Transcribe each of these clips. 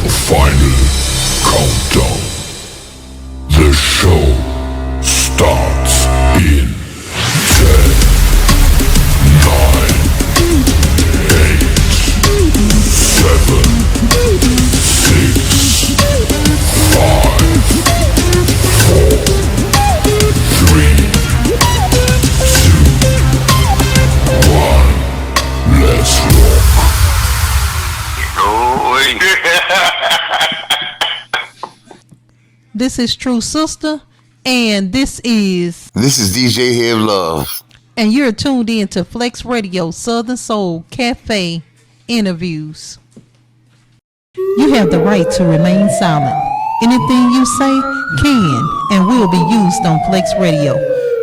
Final countdown. The show starts in 10, 9, 8, 7, 6, 5, 4, 3, 2, 1. Let's rock. This is TruSista, and this is DJ Heav Luvv. and you're tuned in to Flex Radio Southern Soul Cafe interviews. You have the right to remain silent. Anything you say can and will be used on Flex Radio.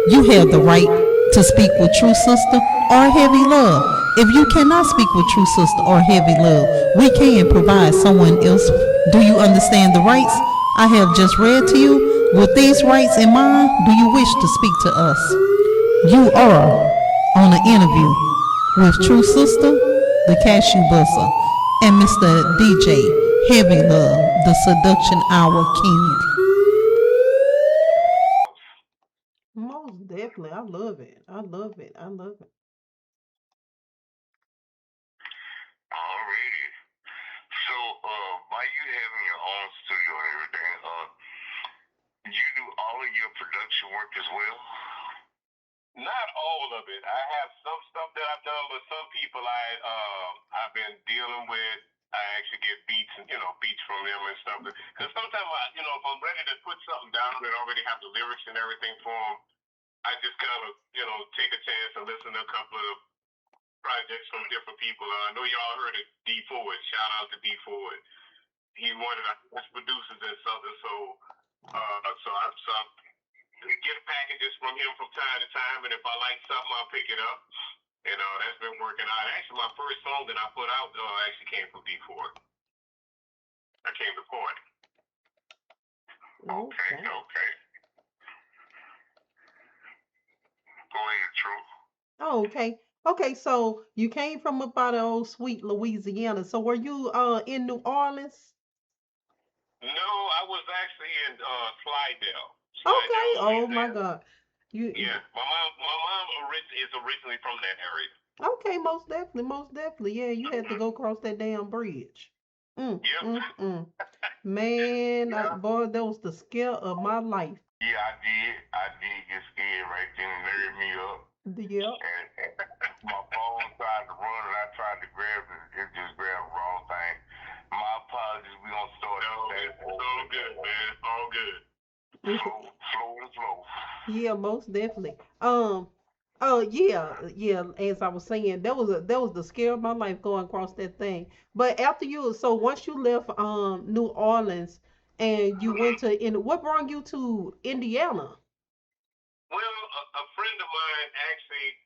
You have the right to speak with TruSista or Heavy Love. If you cannot speak with TruSista or Heavy Love, we can provide someone else. Do you understand the rights I have just read to you? With these rights in mind, do you wish to speak to us? You are on an interview with TruSista, the Cashew Busser, and Mr. DJ Heavy Love, the Seduction Hour King. Most definitely. I love it. I love it. I love it. Alrighty. So, by you having your own studio and everything, you do all of your production work as well? Not all of it. I have some stuff that I've done, but some people I've been dealing with. I actually get beats and beats from them and stuff. Because sometimes if I'm ready to put something down and already have the lyrics and everything for them, I just kind of take a chance and listen to a couple of projects from different people. I know y'all heard of D Ford. Shout out to D Ford. He's one of the best producers in Southern Soul. So I get packages from him from time to time, and if I like something, I'll pick it up. And that's been working out. Actually, my first song that I put out actually came from D Ford. I came to Ford. Okay. Go ahead, True. Oh, okay. Okay, so you came from up out of old sweet Louisiana. So were you in New Orleans? No, I was actually in Slidell. Okay. Oh my Louisiana. God. Yeah, my mom is originally from that area. Okay, most definitely. Yeah, you had to go across that damn bridge. Yep. Man, Yeah. boy, that was the scare of my life. Yeah, I did get scared right then and nerved me up. Yep. And my phone tried to run and I tried to grab it. It just grabbed the wrong thing. My apologies. We gonna start. It's all good, man. It's all good. Flow. Yeah, most definitely. Oh yeah. As I was saying, that was the scare of my life going across that thing. But once you left New Orleans and you went to what brought you to Indiana? Well, a friend of mine actually,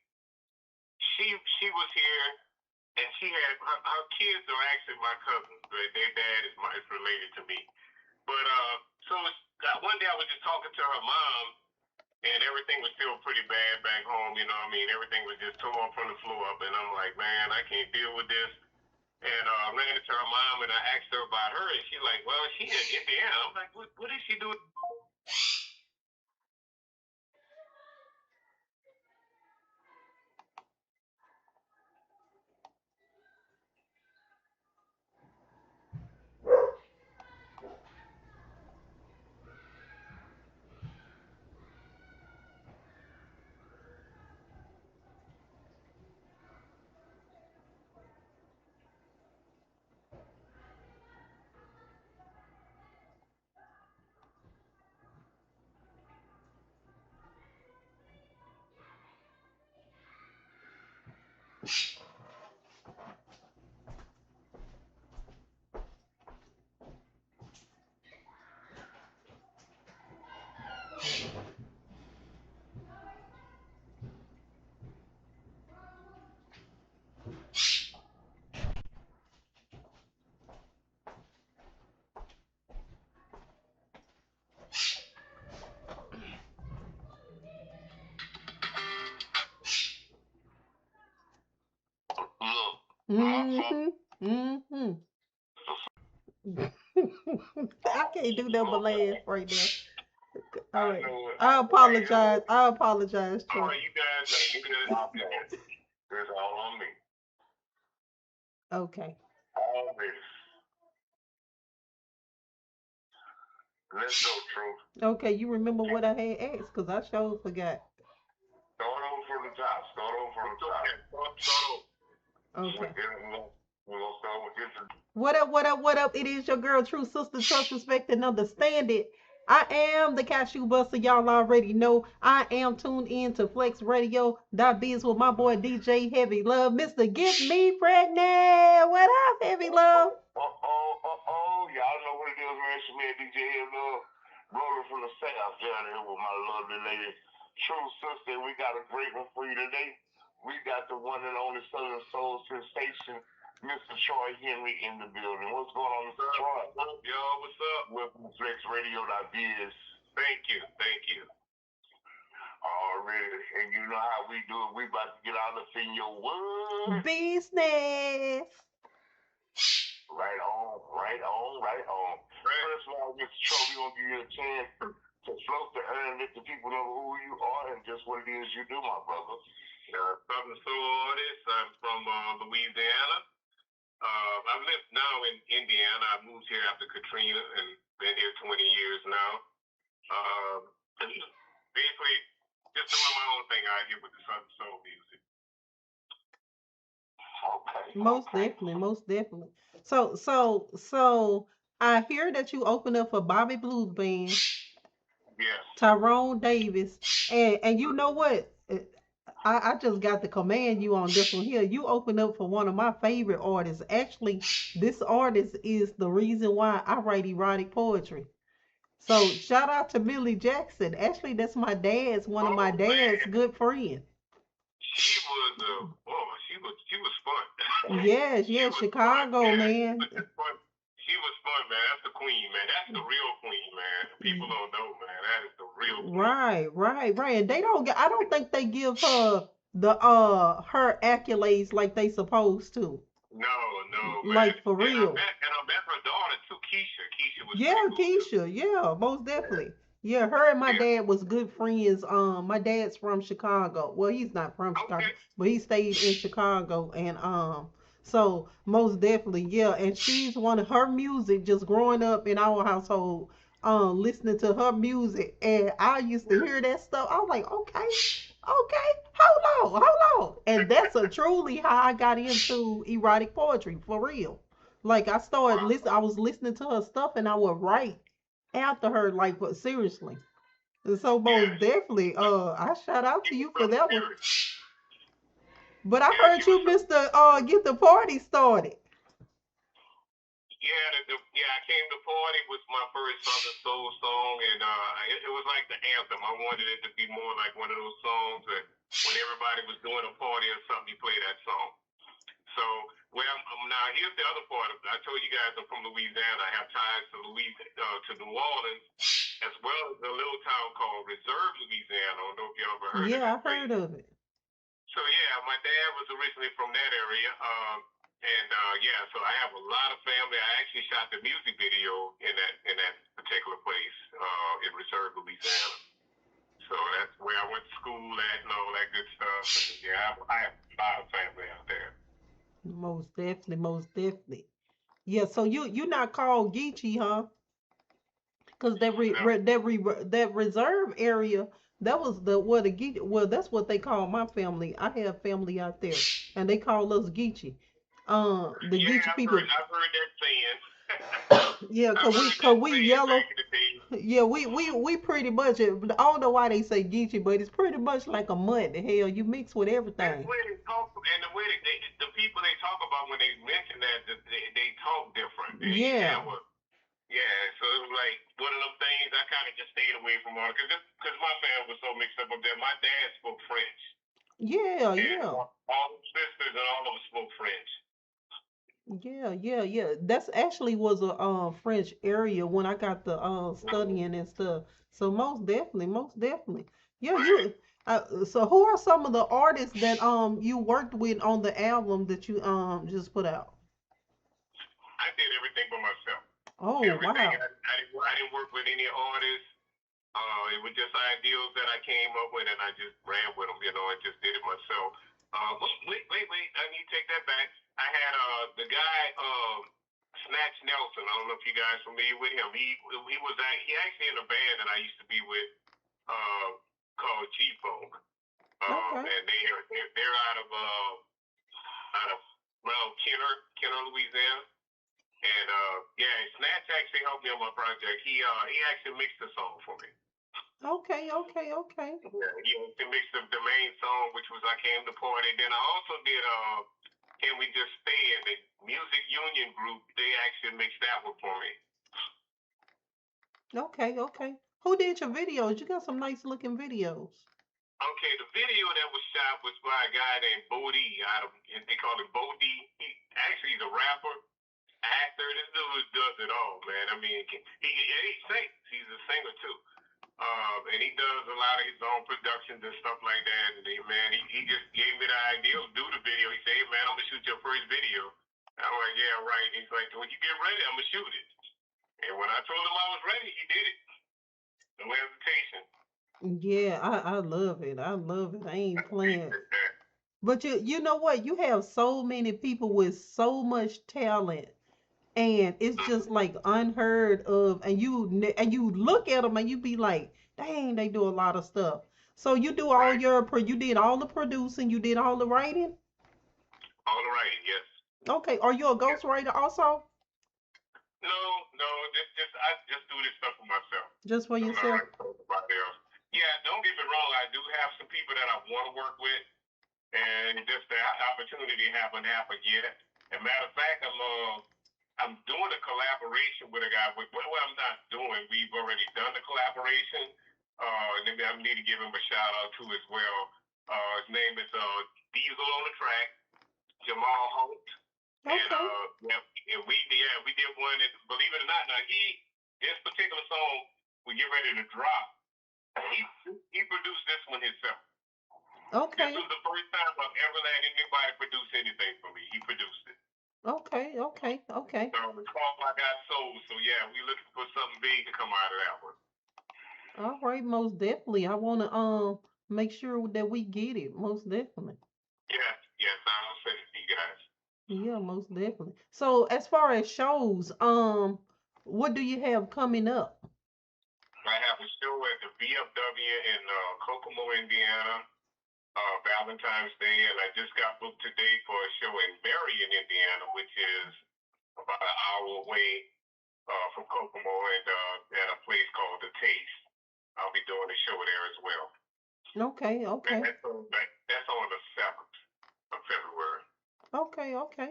she was here, and she had her kids are actually my cousins. Their dad is related to me. But so one day I was just talking to her mom, and everything was still pretty bad back home. You know what I mean? Everything was just torn from the floor up, and I'm like, man, I can't deal with this. And I ran into her mom, and I asked her about her, and she's like, well, she in Indiana. I'm like, what is she doing? Look, Mm-hmm. Mm-hmm. I can't do that but laugh right now. All I right. know it. I apologize. I apologize, Oh, Troy. you guys are good. It's all on me. Okay. All this. Let's go, True. Okay, you remember what I had asked? Because I sure forgot. Start over from the top. Start over from the top. Start over. Okay. We're gonna start with this. What up, what up, what up? It is your girl, True Sister, Trust, Respect, and Understand It. I am the cashew buster. Y'all already know. I am tuned in to Flexradio.Biz with my boy DJ Heavy Love. Mr. Get Me Pregnant. What up, Heavy Love? Y'all know what it is, man. It's me, DJ Heav, rolling from the south down here with my lovely lady, True Sister. We got a great one for you today. We got the one and only Southern Soul sensation, Mr. Troy Henry in the building. What's going on, Mr. Troy? What's up, y'all? What's up? Welcome to Flexradio.Biz. Thank you. Thank you. Already. And you know how we do it. We about to get all up in your word. Business. Right on, right on, right on. Right. First of all, Mr. Troy, we're going to give you a chance to float the air and let the people know who you are and just what it is you do, my brother. Southern Soul artist. I'm from Louisiana. I live now in Indiana. I moved here after Katrina and been here 20 years now. Basically, just doing my own thing out here with the Southern Soul music. Okay. Most definitely, most definitely. So I hear that you opened up for Bobby Blues Band, Yes. Tyrone Davis, and you know what? I just got to commend you on this one here. You opened up for one of my favorite artists. Actually, this artist is the reason why I write erotic poetry. So shout out to Millie Jackson. Actually, that's my dad's one of my dad's good friends. She was fun. Yes, yes, Chicago, fun. man. She was fun, man. That's the queen, man. That's the real queen, man. People don't know, man. That is the real queen. Right. And they don't I don't think they give her the her accolades like they supposed to. No, man. Like for real. And I met her daughter too, Keisha. Keisha was Keisha, yeah, most definitely. Yeah, her and my dad was good friends. My dad's from Chicago. Well, he's not from Chicago, but he stayed in Chicago, and so most definitely, yeah. And she's one of her music. Just growing up in our household, listening to her music, and I used to hear that stuff. I was like, okay, hold on, and that's a truly how I got into erotic poetry for real. Like I started listening, I was listening to her stuff, and I would write after her, like, but seriously. And so most definitely, I shout out to you for that one. But I heard you, Mr. Get the Party Started. Yeah, I came to party with my first Southern Soul song, and it was like the anthem. I wanted it to be more like one of those songs that when everybody was doing a party or something, you play that song. So, now here's the other part. I told you guys I'm from Louisiana. I have ties to to New Orleans, as well as a little town called Reserve, Louisiana. I don't know if y'all ever heard of it. Yeah, I heard of it. So yeah, my dad was originally from that area. So I have a lot of family. I actually shot the music video in that particular place, in Reserve, Louisiana. So that's where I went to school at and all that good stuff. And yeah, I have a lot of family out there. Most definitely. Yeah, so you're not called Geechee, huh? Because that reserve area, that was the what the Geechee. Well, that's what they call my family. I have family out there, and they call us Geechee. The Geechee people. I've heard that saying. Yeah, cause we yellow. Yeah, we pretty much. I don't know why they say Geechee, but it's pretty much like a mud. The hell, you mix with everything. The way they talk, and the way the people they talk about when they mention that, they talk different. Yeah. Yeah, so it was like one of them things I kind of just stayed away from all because my family was so mixed up there. My dad spoke French. Yeah. All the sisters and all of them spoke French. Yeah. That's actually was a French area when I got the studying and stuff. So most definitely. Yeah, you. So who are some of the artists that you worked with on the album that you just put out? I did everything by myself. Oh, Everything wow. I didn't work with any artists. It was just ideals that I came up with, and I just ran with them, and just did it myself. Wait! I need to take that back. I had the guy Snatch Nelson. I don't know if you guys familiar with him. He actually in a band that I used to be with called G Funk. Okay. And they're out of well Kenner, Louisiana. And yeah, Snatch actually helped me on my project. He actually mixed the song for me. Okay. Okay. Okay. Yeah, he mixed the main song, which was "I Came to Party." Then I also did "Can We Just Stay" in the Music Union group. They actually mixed that one for me. Okay. Okay. Who did your videos? You got some nice looking videos. Okay, the video that was shot was by a guy named Bodie. They call him Bodie. He's a rapper, actor. This dude does it all, man. I mean, he sings. He's a singer too. And he does a lot of his own productions and stuff like that. And he just gave me the idea to do the video. He said, "Hey, man, I'm gonna shoot your first video." And I'm like, "Yeah, right." And he's like, "When you get ready, I'm gonna shoot it." And when I told him I was ready, he did it. No hesitation. Yeah, I love it. I love it. I ain't playing. But you know what? You have so many people with so much talent, and it's just like unheard of. And you look at them and you be like, dang, they do a lot of stuff. So you do all Right. your you did all the producing, you did all the writing. All right. Yes. Okay, are you a Yes. ghostwriter also? No, no. I just do this stuff for myself. Just for I'm not yourself? writing for anybody else. Yeah. Don't get me wrong. I do have some people that I want to work with, and just the opportunity haven't happened yet. As a matter of fact, I'm doing a collaboration with a guy. Well, I'm not doing. We've already done the collaboration. And I need to give him a shout out too as well. His name is Diesel on the track, Jamal Holt, and Okay. we did one. And believe it or not, now this particular song we get ready to drop. He produced this one himself. This Okay. was the first time I've ever let anybody produce anything for me. He produced it. Okay. Okay. Okay. So it's called I Got Soul. So yeah, we looking for something big to come out of that one. All right, most definitely. I want to make sure that we get it. Most definitely. Yes, I'll send it to you guys. Yeah, most definitely. So as far as shows, what do you have coming up? I have a show at the VFW in Kokomo, Indiana, Valentine's Day, and I just got booked today for a show in Marion, Indiana, which is about an hour away from Kokomo, and at a place called The Taste. I'll be doing a show there as well. Okay, And okay. that's on the 7th of February. Okay, okay.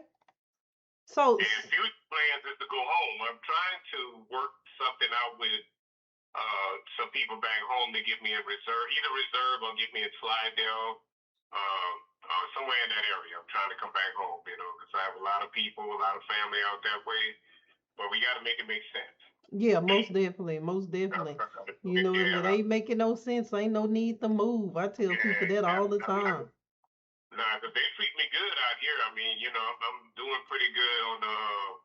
So, And future plans is to go home. I'm trying to work something out with some people back home to get me a reserve, either reserve or get me a Slidell, somewhere in that area. I'm trying to come back home, because I have a lot of people, a lot of family out that way. But we got to make it make sense. yeah, most definitely, most definitely. You know, if it Yeah, ain't making no sense, ain't no need to move. I tell people that yeah. all the time. Nah, 'cause they treat me good out here. I mean, I'm doing pretty good on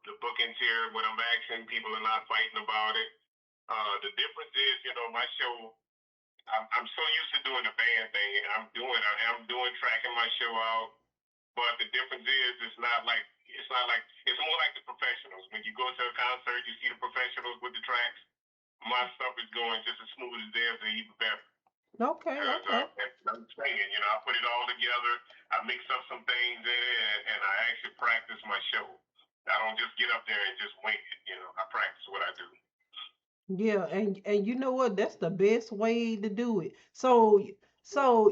the bookings here. When I'm asking, people are not fighting about it. The difference is, my show. I'm so used to doing the band thing, and I'm doing tracking my show out. But the difference is, it's more like the professionals. When you go to a concert, you see the professionals with the tracks. My stuff is going just as smooth as theirs, or even better. Okay, Because okay. I'm singing, I put it all together. I mix up some things in it, and I actually practice my show. I don't just get up there and just wing it. I practice what I do. Yeah, and you know what? That's the best way to do it. So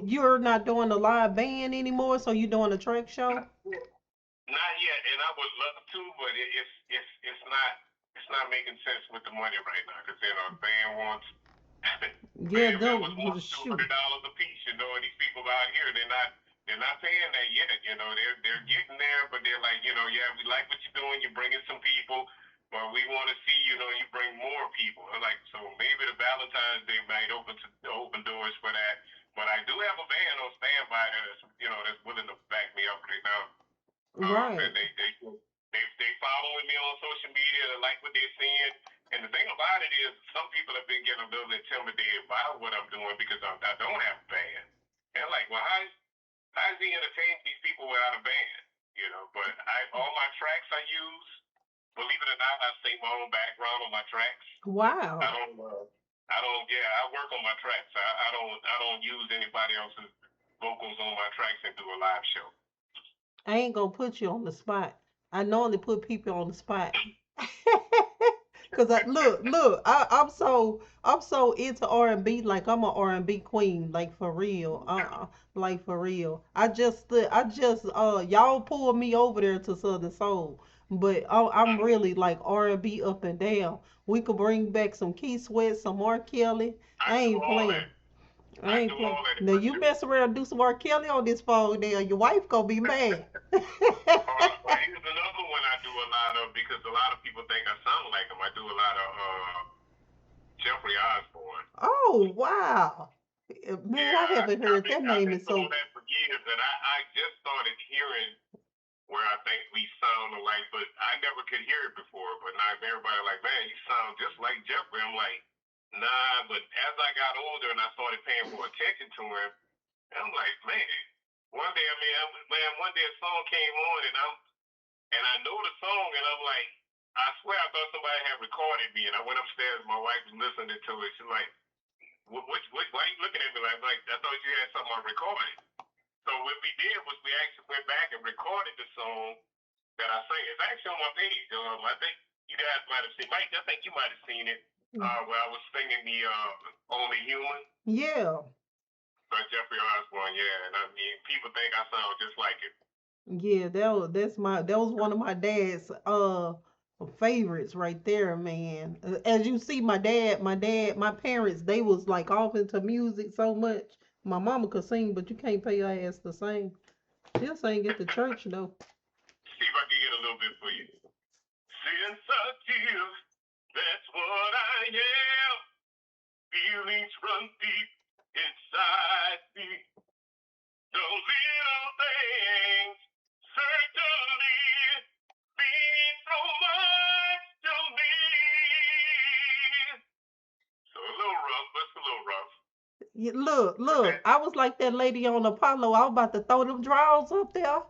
you're not doing the live band anymore, so you're doing a track show? Not yet, and I would love to, but it's not making sense with the money right now. Because the band wants Yeah, band members don't want two shoot. hundred dollars a piece. And these people out here, they're not paying that yet. They're getting there, but they're like, yeah, we like what you're doing. You're bringing some people, but we want to see, you bring more people. Like, so maybe the Valentine's Day might open doors for that. But I do have a band on standby that's willing to back me up right now. And Right. they following me on social media. They like what they're seeing. And the thing about it is, some people have been getting a little intimidated by what I'm doing because I don't have a band. And like, well, how's he entertain these people without a band? You know, but all my tracks I use, believe it or not, I sing my own background on my tracks. Wow. I work on my tracks. I don't use anybody else's vocals on my tracks and do a live show. I ain't gonna put you on the spot. I normally put people on the spot. Cause I'm so into R&B, like I'm an R&B queen, like for real, like for real. Y'all pulled me over there to Southern Soul, but I'm really like R&B up and down. We could bring back some Keith Sweat, some R. Kelly. I ain't playing. I ain't playing. Now you mess around and do some R. Kelly on this phone, there, your wife gonna be mad. Here's another one I do a lot of because a lot of people think I sound like him. I do a lot of Jeffrey Osborne. Oh wow, man! I haven't heard that name I've in been so. told that for years, and I just started hearing where I think we sound alike, but I never could hear it before. But now everybody like, man, you sound just like Jeffrey. I'm like, nah. But as I got older and I started paying more attention to him, I'm like, man. One day a song came on, and I know the song, and I'm like, I swear I thought somebody had recorded me, and I went upstairs. My wife was listening to it. She's like, why are you looking at me like I thought you had something on recording? So what we did was we actually went back and recorded the song that I sang. It's actually on my page. I think you guys might have seen. Mike, I think you might have seen it. Where I was singing the Only Human. Yeah. By Jeffrey Osborne, yeah. And I mean, people think I sound just like it. Yeah, that was one of my dad's favorites right there, man. As you see, my parents, they was like off into music so much. My mama could sing, but you can't pay her ass to sing. She'll sing at the church though. See if I can get a little bit for you. Sensitive, that's what I am. Feelings run deep inside me. The little things certainly mean so much to me. So a little rough, but it's a little rough. Look, I was like that lady on Apollo. I was about to throw them drawers up there.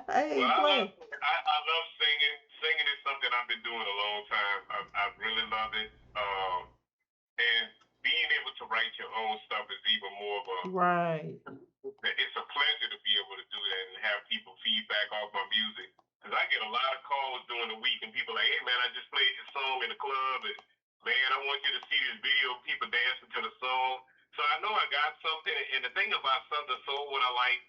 I ain't playing. I love singing. Singing is something I've been doing a long time. I really love it. And being able to write your own stuff is even more of a right. It's a pleasure to be able to do that and have people feedback off my music. Because I get a lot of calls during the week and people like, hey man, I just played this song in the club and man, I want you to see this video, people dancing to the song. So I know I got something. And the thing about Southern Soul, what I like,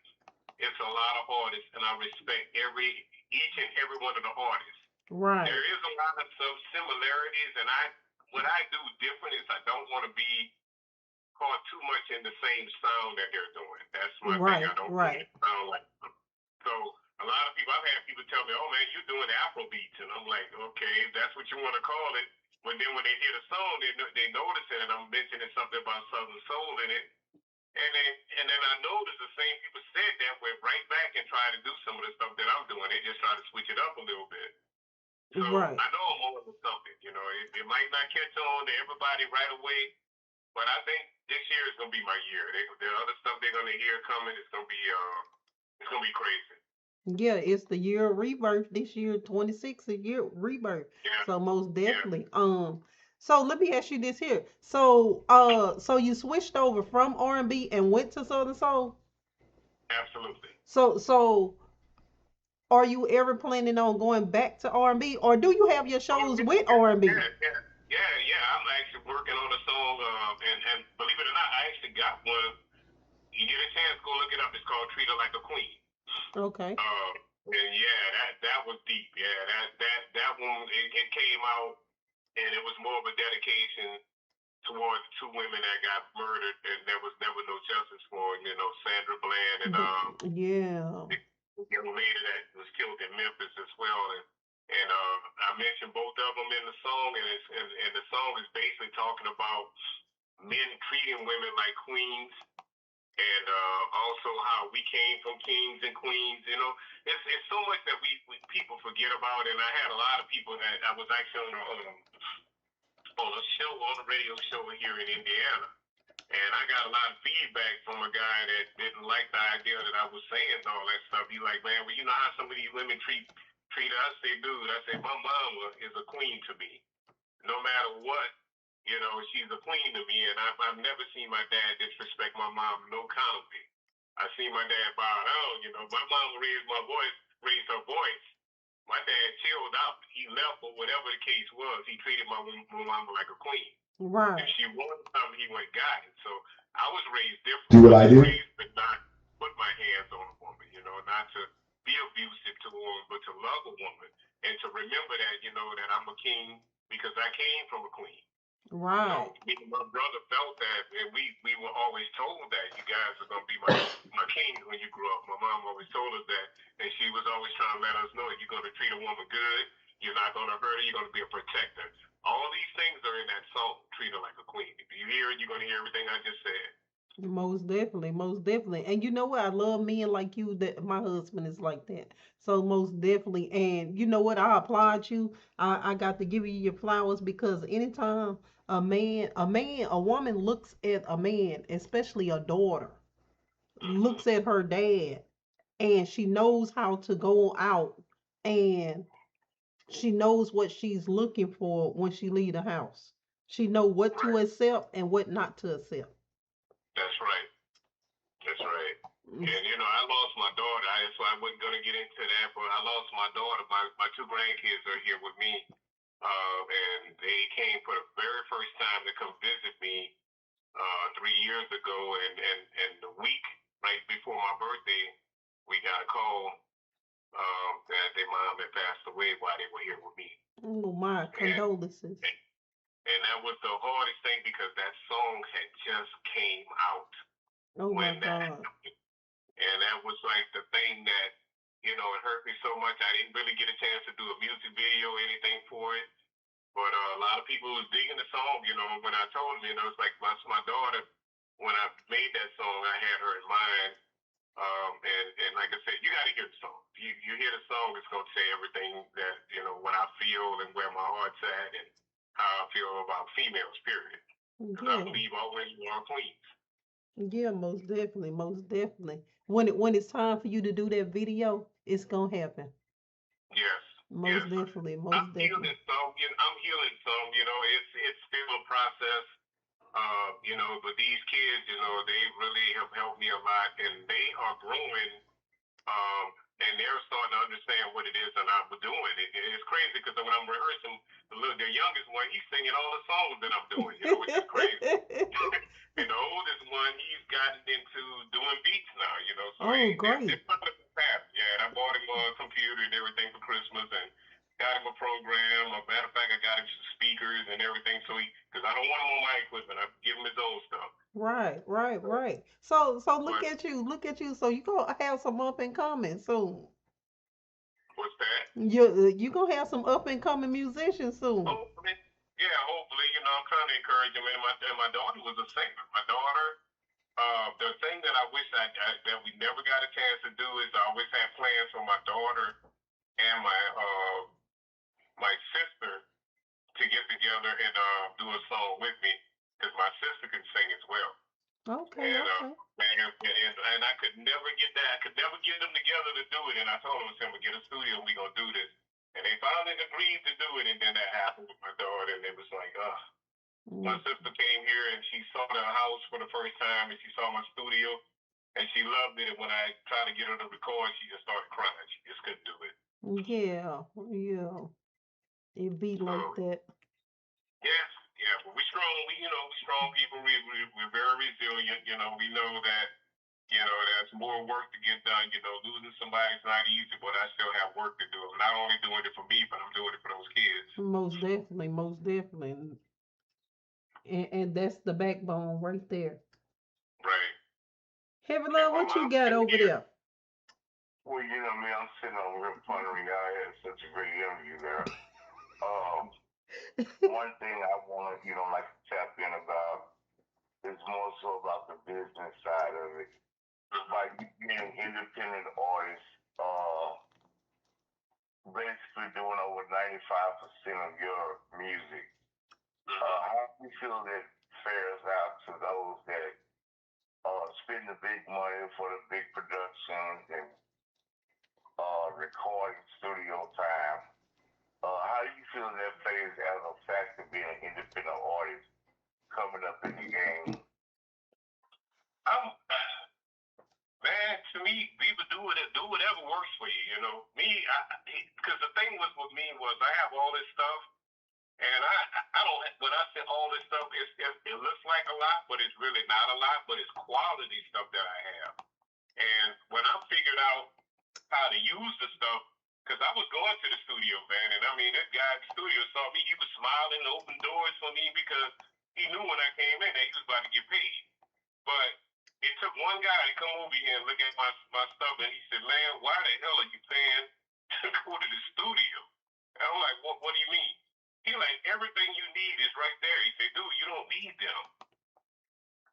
it's a lot of artists and I respect each and every one of the artists. Right. There is a lot of some similarities and what I do different is I don't want to be caught too much in the same sound that they're doing. That's my thing. I don't want to sound like them. So a lot of people, I've had people tell me, oh man, you're doing Afro beats. And I'm like, okay, if that's what you want to call it. But then when they hear the song, they notice it and I'm mentioning something about Southern Soul in it. And then I noticed the same people said that went right back and tried to do some of the stuff that I'm doing. They just try to switch it up a little bit. So I know I'm on to something. You know, it might not catch on to everybody right away, but I think this year is gonna be my year. The other stuff they're gonna hear coming is gonna be crazy. Yeah, it's the year of rebirth this year, 26 a year rebirth. Yeah. So most definitely. Yeah. So let me ask you this here. So so you switched over from R&B and went to Southern Soul? Absolutely. So are you ever planning on going back to R&B or do you have your shows with R&B? Yeah. I'm actually working on a song and believe it or not, I actually got one. You get a chance, go look it up. It's called Treat Her Like a Queen. Okay. And yeah, that was deep. Yeah, that one it came out, and it was more of a dedication towards two women that got murdered, and there was never no justice for them. You know, Sandra Bland and the young lady that was killed in Memphis as well. And I mentioned both of them in the song, and the song is basically talking about men treating women like queens and also how we came from kings and queens. You know, it's so much that we people forget about. And I had a lot of people that I was actually on a show on a radio show here in Indiana, and I got a lot of feedback from a guy that didn't like the idea that I was saying all that stuff. He like, man, well, you know how some of these women treat us? I say, dude, I say, my mama is a queen to me. No matter what, you know, she's a queen to me, and I've never seen my dad disrespect my mom no kind of way. I seen my dad bow down. You know, my mom raised her voice. My dad chilled out. He left, or whatever the case was. He treated my mama like a queen. If Right. she wanted something, he went and got it. So I was raised different. Do I what I was do? raised to not put my hands on a woman, you know, not to be abusive to a woman, but to love a woman and to remember that, you know, that I'm a king because I came from a queen. You know, Right. me and my brother felt that, and we were always told that you guys are gonna be my kings when you grow up. My mom always told us that, and she was always trying to let us know you're gonna treat a woman good. You're not gonna hurt her. You're gonna be a protector. All these things are in that song. Treat her like a queen. If you hear it, you're gonna hear everything I just said. Most definitely, most definitely. And you know what? I love men like you that my husband is like that. So most definitely. And you know what? I applaud you. I got to give you your flowers because anytime a woman looks at a man, especially a daughter, looks at her dad and she knows how to go out and she knows what she's looking for when she leave the house. She know what to Right. accept and what not to accept. That's right. That's right. Mm. And you know, I lost my daughter. So I wasn't gonna get into that, but I lost my daughter. My two grandkids are here with me, and they came for the very first time to come visit me 3 years ago, and the week right before my birthday, we got a call that their mom had passed away while they were here with me, Oh my and condolences. and that was the hardest thing because that song had just came out Oh my when that God. happened, and that was like the thing that you know it hurt me so much. I didn't really get a chance to do a music video or anything for it. But a lot of people was digging the song, you know, when I told them, you know, it's like my daughter, when I made that song, I had her in mind. And like I said, you got to hear the song. You hear the song, it's going to say everything that, you know, what I feel and where my heart's at and how I feel about females, period. Because I Yeah. believe all women are queens. Yeah, most definitely, most definitely. When it's time for you to do that video, it's gonna happen. Yes, Most yes. definitely, I'm most definitely. healing some, I'm healing some, you know, it's still a process. You know, but these kids, you know, they really have helped me a lot, and they are growing, um, and they're starting to understand what it is that I'm doing. It's crazy because when I'm rehearsing, the youngest one, he's singing all the songs that I'm doing, you know, which is crazy. And the oldest one, he's gotten into doing beats now, you know, so Oh, they're great. part of the path. Yeah, and I bought him a computer and everything for Christmas, and got him a program. A matter of fact, I got him some speakers and everything, so because I don't want him on my equipment, I give him his own stuff. Right, right, right. So look But at you, look at you. So you gonna have some up and coming soon. what's that? You gonna have some up and coming musicians soon. Hopefully, yeah, hopefully, you know, I'm trying to encourage him. And my daughter was a singer. My daughter, the thing that I wish that we never got a chance to do is I always had plans for my daughter and my sister to get together and do a song with me because my sister can sing as well. Okay, And okay. man, and I could never get that. I could never get them together to do it. And I told them, I said, "We'll get a studio. And we gonna do this." And they finally agreed to do it. And then that happened with my daughter, and it was like, my Mm, sister came here and she saw the house for the first time, and she saw my studio, and she loved it. And when I tried to get her to record, she just started crying. She just couldn't do it. yeah, yeah. It be So like that. yes, yeah, but we strong. We strong people. We're very resilient. You know, we know that. You know, there's more work to get done. You know, losing somebody's not easy, but I still have work to do. I'm not only doing it for me, but I'm doing it for those kids. Most definitely, most definitely. And that's the backbone right there. Right. Heavy And love, my what you mom's got still over here. there? Well, you know me, I'm sitting on real pondering. I had such a great interview there. Um, one thing I want to, like to tap in about It's more so about the business side of it. By you being independent artist, basically doing over 95% of your music. How do you feel that fares out to those that spend the big money for the big productions and recording studio time? How do you feel that plays as a factor being an independent artist coming up in the game? I'm, man, to me, people do whatever works for you. You know, me, because the thing was with me was I have all this stuff, and I don't. When I say all this stuff, it looks like a lot, but it's really not a lot. But it's quality stuff that I have. And when I figured out how to use the stuff, because I was going to the studio, man, and I mean, that guy at the studio saw me. He was smiling, open doors for me because he knew when I came in that he was about to get paid. But it took one guy to come over here and look at my stuff, and he said, "Man, why the hell are you paying to go to the studio?" And I'm like, "What do you mean?" He like, "Everything you need is right there." He said, "Dude, you don't need them."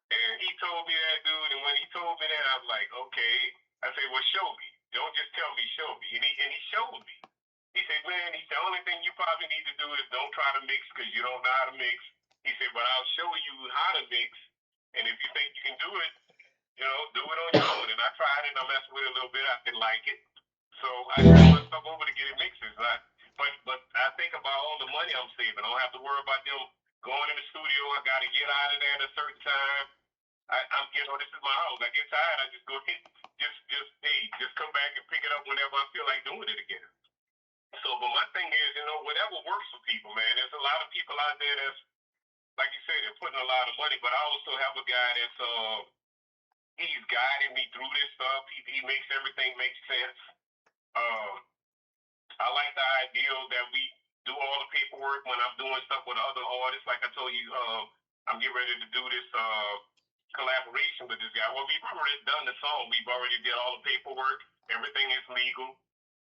And he told me that, dude. And when he told me that, I was like, "Okay." I said, "Well, show me. Don't just tell me, show me." And he showed me. He said, "Man," he said, "the only thing you probably need to do is don't try to mix because you don't know how to mix." He said, "But I'll show you how to mix, and if you think you can do it, do it on your own." And I tried it. I messed with it a little bit. I didn't like it, so I sent my stuff over to get it mixes. But I think about all the money I'm saving. I don't have to worry about them going in the studio. I got to get out of there at a certain time. This is my house. I get tired. I just go hit, just come back and pick it up whenever I feel like doing it again. So, but my thing is, whatever works for people, man. There's a lot of people out there that's, like you said, they're putting a lot of money. But I also have a guy that's he's guiding me through this stuff. He makes everything make sense. Um, I like the idea that we do all the paperwork when I'm doing stuff with other artists. Like I told you, I'm getting ready to do this collaboration with this guy. Well, we've already done the song. We've already did all the paperwork. Everything is legal.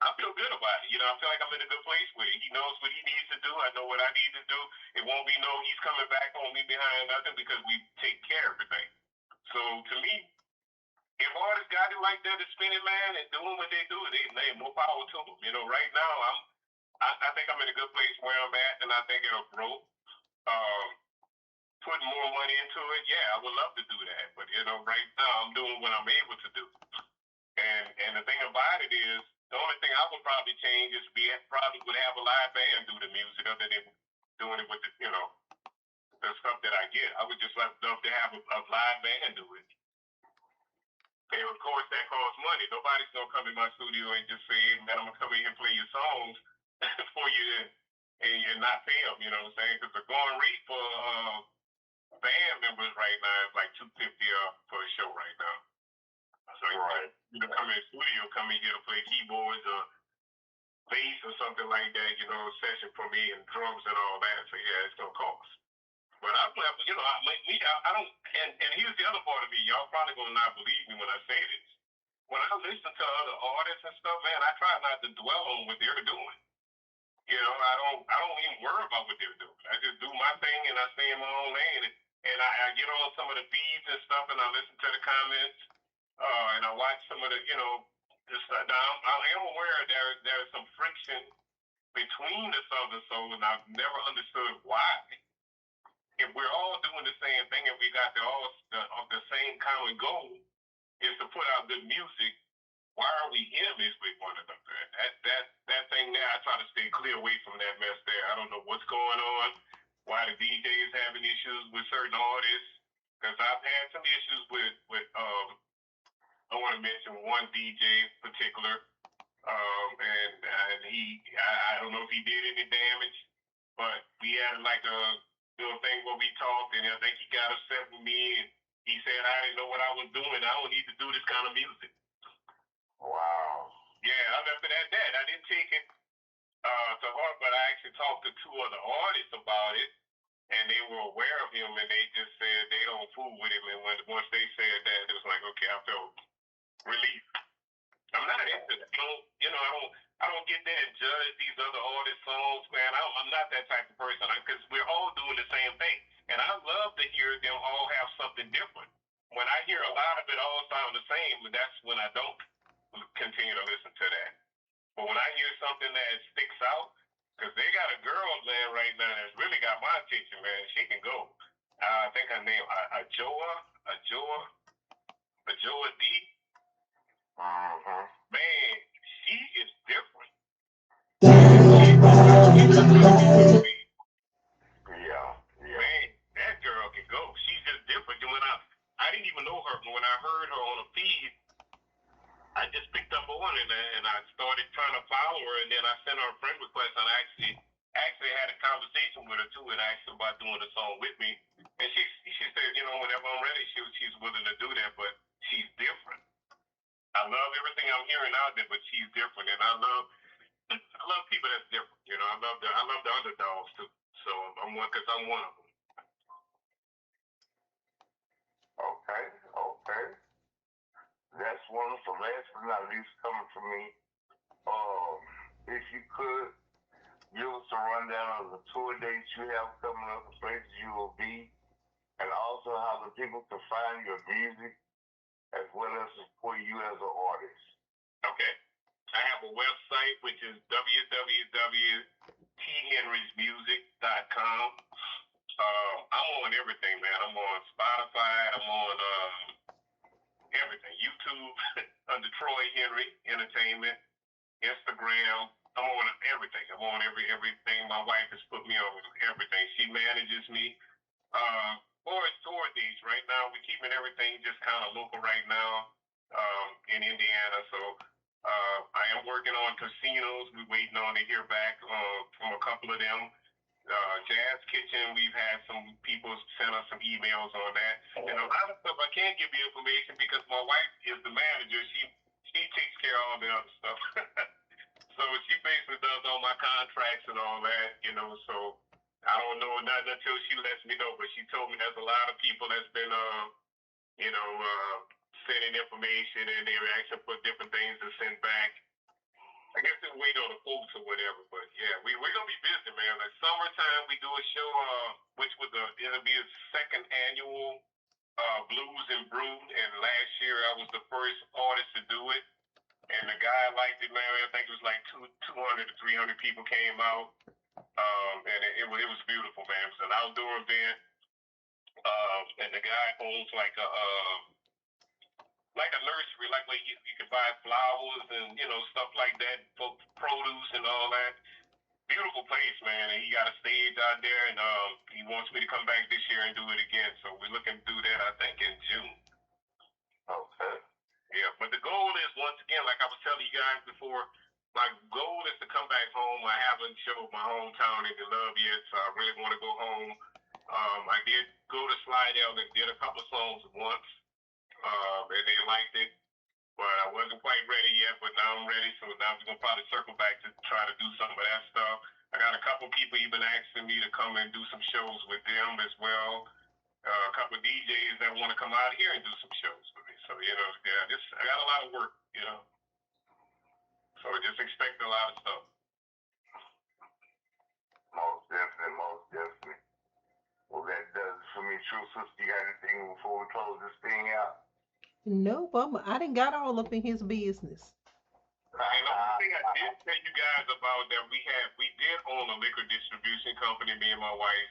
I feel good about it. I feel like I'm in a good place with it. He knows what he needs to do. I know what I need to do. It won't be no he's coming back on me behind nothing because we take care of everything. So to me, if artists got it like that, is spinning, man, and doing what they do, they more power to them. Right now I think I'm in a good place where I'm at, and I think it'll grow. Um, Putting more money into it, yeah, I would love to do that. But right now I'm doing what I'm able to do. And the thing about it is, the only thing I would probably change is probably would have a live band do the music other than doing it with the stuff that I get. I would just love to have a live band do it. And of course, that costs money. Nobody's gonna come in my studio and just say, "Hey, man, I'm gonna come in here and play your songs for you and not pay them." You know what I'm saying? Because the going rate for band members right now is like $250 for a show right now. So Right. come in the studio, come in here to play keyboards or bass or something like that. Session for me and drums and all that. So yeah, it's gonna cost. But I don't have, I don't. And here's the other part of me. Y'all probably gonna not believe me when I say this. When I listen to other artists and stuff, man, I try not to dwell on what they're doing. I don't even worry about what they're doing. I just do my thing and I stay in my own lane. And I get on some of the feeds and stuff and I listen to the comments. And I watch some of the stuff. Now I am aware there's some friction between the Southern Soul, and I've never understood why. If we're all doing the same thing and we got the same common goal is to put out good music, why are we enemies with one another? That thing there, I try to stay clear away from that mess there. I don't know what's going on, why the DJs having issues with certain artists, because I've had some issues with I want to mention one DJ in particular, and I don't know if he did any damage, but we had like a little thing where we talked, and I think he got upset with me, and he said I didn't know what I was doing. I don't need to do this kind of music. Wow. Yeah, I left it at that. I didn't take it to heart, but I actually talked to two other artists about it, and they were aware of him, and they just said they don't fool with him. And once they said that, it was like, okay, I felt relief. I'm not into that. I don't get there and judge these other artists' songs, man. I'm not that type of person because we're all doing the same thing. And I love to hear hear them all have something different. When I hear a lot of it all sound the same, that's when I don't continue to listen to that. But when I hear something that sticks out, because they got a girl, man, right now that's really got my attention, man. She can go. I think her name Ajoa D. Man, she is different. Yeah. Man, that girl can go. She's just different. And when I didn't even know her, but when I heard her on a feed, I just picked up on it and I started trying to follow her, and then I sent her a friend request, and I actually had a conversation with her too, and asked her about doing a song with me. And she said, you know, whenever I'm ready, she's willing to do that, but she's different. I love everything I'm hearing out there, but she's different, and I love people that's different. You know, I love the underdogs too. So I'm one because I'm one of them. Okay. That's wonderful. Last but not least, coming from me, if you could give us a rundown of the tour dates you have coming up, the places you will be, and also how the people can find your music as well as support you as an artist. Okay. I have a website which is www.thenrysmusic.com. I'm on everything, man. I'm on Spotify. I'm on everything. YouTube under Troy Henry Entertainment. Instagram. I'm on everything. I'm on everything. My wife has put me on everything. She manages me. For these right now, we're keeping everything just kind of local right now in Indiana. So I am working on casinos. We're waiting on to hear back from a couple of them. Jazz Kitchen, we've had some people send us some emails on that. And a lot of stuff I can't give you information because my wife is the manager. She takes care of all the other stuff. So she basically does all my contracts and all that, you know. So I don't know nothing until she lets me know. But she told me there's a lot of people that's been, sending information and they're asking for different things to send back. I guess they're waiting on the quotes or whatever. But yeah, we're gonna be busy, man. Like summertime, we do a show, which was it'll be a second annual Blues and Brew. And last year I was the first artist to do it. And the guy liked it, man. I think it was like 200 to 300 people came out. And it was beautiful, man. It was an outdoor event. And the guy owns like a nursery, like where you can buy flowers and, you know, stuff like that, produce and all that. Beautiful place, man. And he got a stage out there, and he wants me to come back this year and do it again. So we're looking to do that, I think, in June. Okay. Yeah, but the goal is, once again, like I was telling you guys before, my goal is to come back home. I haven't showed my hometown any love yet, so I really want to go home. I did go to Slidell and did a couple of songs once, and they liked it, but I wasn't quite ready yet, but now I'm ready, so now we're going to probably circle back to try to do some of that stuff. I got a couple people even asking me to come and do some shows with them as well. A couple of DJs that want to come out here and do some shows with me. So, you know, yeah, I got a lot of work, you know. So just expect a lot of stuff. Most definitely. Well, that does it for me. TruSista, you got anything before we close this thing out? Nope, I didn't got all up in his business. And the only thing I did tell you guys about that we did own a liquor distribution company, me and my wife.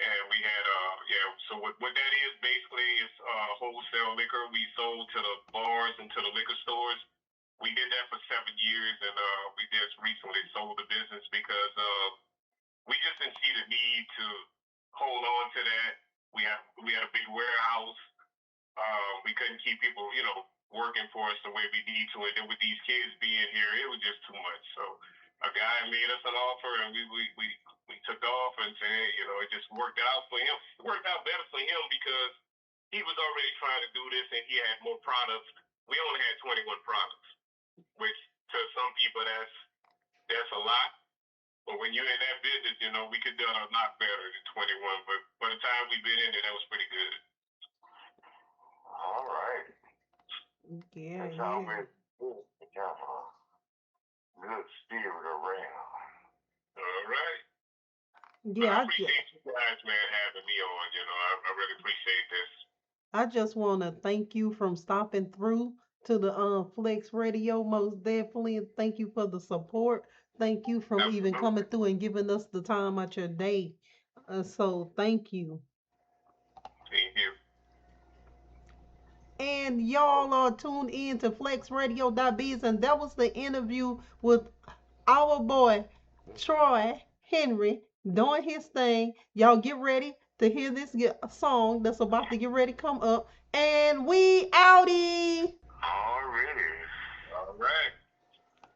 And we had, so what that is basically is wholesale liquor. We sold to the bars and to the liquor stores. We did that for 7 years, and we just recently sold the business because we just didn't see the need to hold on to that. We had a big warehouse. We couldn't keep people, you know, working for us the way we need to, and then with these kids being here, it was just too much. So a guy made us an offer, and we took off and said, hey, you know, it just worked out for him. It worked out better for him because he was already trying to do this, and he had more products. We only had 21 products, which to some people that's a lot. But when you're in that business, you know, we could do a lot better than 21. But by the time we've been in it, that was pretty good. All right. Yeah, That's all good. Good spirit around. All right. Yeah, I appreciate you guys. guys, man, having me on. I really appreciate this. I just want to thank you from stopping through to the Flex Radio, most definitely, and thank you for the support. Thank you from even coming through and giving us the time out your day. So thank you. Thank you. And y'all are tuned in to flexradio.biz, and that was the interview with our boy Troy Henry doing his thing. Y'all get ready to hear this song that's about to get ready to come up, and we outie. Already. All right.